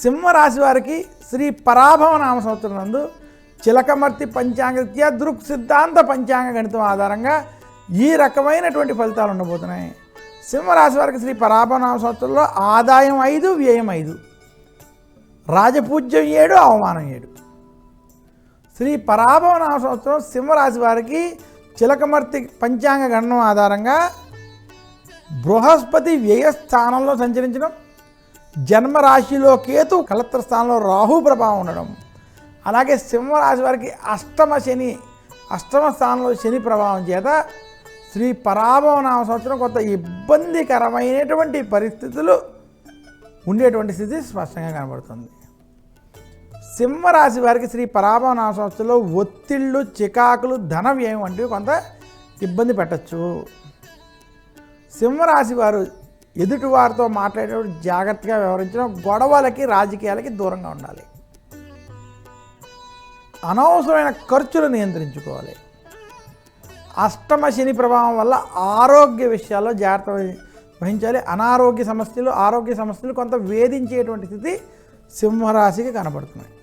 సింహరాశి వారికి శ్రీ పరాభవ నామ సంవత్సరం నందు చిలకమర్తి పంచాంగరీత్యా దృక్ సిద్ధాంత పంచాంగ గణితం ఆధారంగా ఈ రకమైనటువంటి ఫలితాలు ఉండబోతున్నాయి. సింహరాశి వారికి శ్రీ పరాభవ నామ సంవత్సరంలో ఆదాయం 5, వ్యయం 5, రాజపూజ్యం 7, అవమానం 7. శ్రీ పరాభవ నామ సంవత్సరం సింహరాశి వారికి చిలకమర్తి పంచాంగ గణనం ఆధారంగా బృహస్పతి వ్యయస్థానంలో సంచరించడం, జన్మరాశిలో కేతు, కలత్ర స్థానంలో రాహు ప్రభావం ఉండడం, అలాగే సింహరాశి వారికి అష్టమ స్థానంలో శని ప్రభావం చేత శ్రీ పరాభవ నామ సంవత్సరం కొంత ఇబ్బందికరమైనటువంటి పరిస్థితులు ఉండేటువంటి స్థితి స్పష్టంగా కనబడుతుంది. సింహరాశి వారికి శ్రీ పరాభవ నామ సంవత్సరంలో ఒత్తిళ్ళు, చికాకులు, ధన వ్యయం వంటివి కొంత ఇబ్బంది పెట్టచ్చు. సింహరాశి వారు ఎదుటి వారితో మాట్లాడేటప్పుడు జాగ్రత్తగా వ్యవహరించడం, గొడవలకి, రాజకీయాలకి దూరంగా ఉండాలి. అనవసరమైన ఖర్చులు నియంత్రించుకోవాలి. అష్టమ శని ప్రభావం వల్ల ఆరోగ్య విషయాల్లో జాగ్రత్త వహించాలి. ఆరోగ్య సమస్యలు కొంత వేధించేటువంటి స్థితి సింహరాశికి కనబడుతున్నాయి.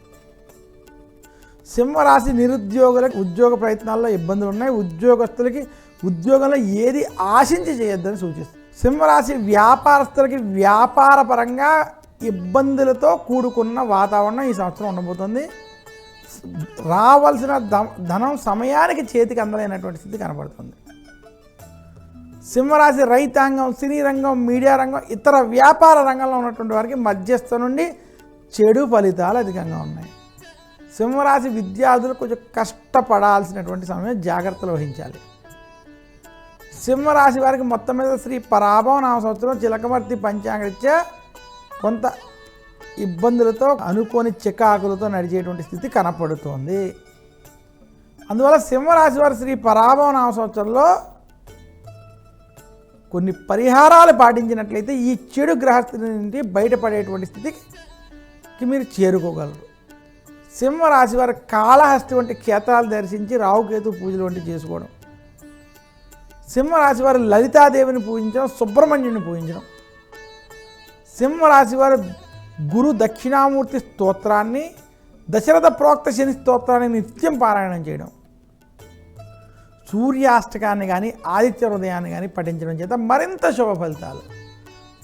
సింహరాశి నిరుద్యోగులకు ఉద్యోగ ప్రయత్నాల్లో ఇబ్బందులు ఉన్నాయి. ఉద్యోగస్తులకి ఉద్యోగంలో ఏది ఆశించి చేయొద్దని సూచిస్తుంది. సింహరాశి వ్యాపారస్తులకి వ్యాపారపరంగా ఇబ్బందులతో కూడుకున్న వాతావరణం ఈ సంవత్సరం ఉండబోతుంది. రావాల్సిన ధనం సమయానికి చేతికి అందలేనటువంటి స్థితి కనబడుతుంది. సింహరాశి రైతాంగం, సినీ రంగం, మీడియా రంగం, ఇతర వ్యాపార రంగంలో ఉన్నటువంటి వారికి మధ్యస్థ నుండి చెడు ఫలితాలు అధికంగా ఉన్నాయి. సింహరాశి విద్యార్థులు కొంచెం కష్టపడాల్సినటువంటి సమయం, జాగ్రత్తలు వహించాలి. సింహరాశి వారికి మొత్తం మీద శ్రీ పరాభవ నామ సంవత్సరం చిలకమర్తి పంచాంగరీత్యా కొంత ఇబ్బందులతో, అనుకోని చికాకులతో నడిచేటువంటి స్థితి కనపడుతోంది. అందువల్ల సింహరాశి వారు శ్రీ పరాభవ నామ సంవత్సరంలో కొన్ని పరిహారాలు పాటించినట్లయితే ఈ చెడు గ్రహస్థితి నుండి బయటపడేటువంటి స్థితికి మీరు చేరుకోగలరు. సింహరాశి వారు కాళహస్తి వంటి క్షేత్రాలు దర్శించి రాహుకేతు పూజలు వంటి చేసుకోవడం, సింహరాశి వారు లలితాదేవిని పూజించడం, సుబ్రహ్మణ్యుని పూజించడం, సింహరాశి వారు గురు దక్షిణామూర్తి స్తోత్రాన్ని, దశరథ ప్రోక్త శని స్తోత్రాన్ని నిత్యం పారాయణం చేయడం, సూర్యాష్టకాన్ని కానీ ఆదిత్య హృదయాన్ని కానీ పఠించడం చేత మరింత శుభ ఫలితాలు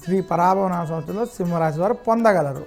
శ్రీ పరాభవ నామ సంవత్సరంలో సింహరాశి వారు పొందగలరు.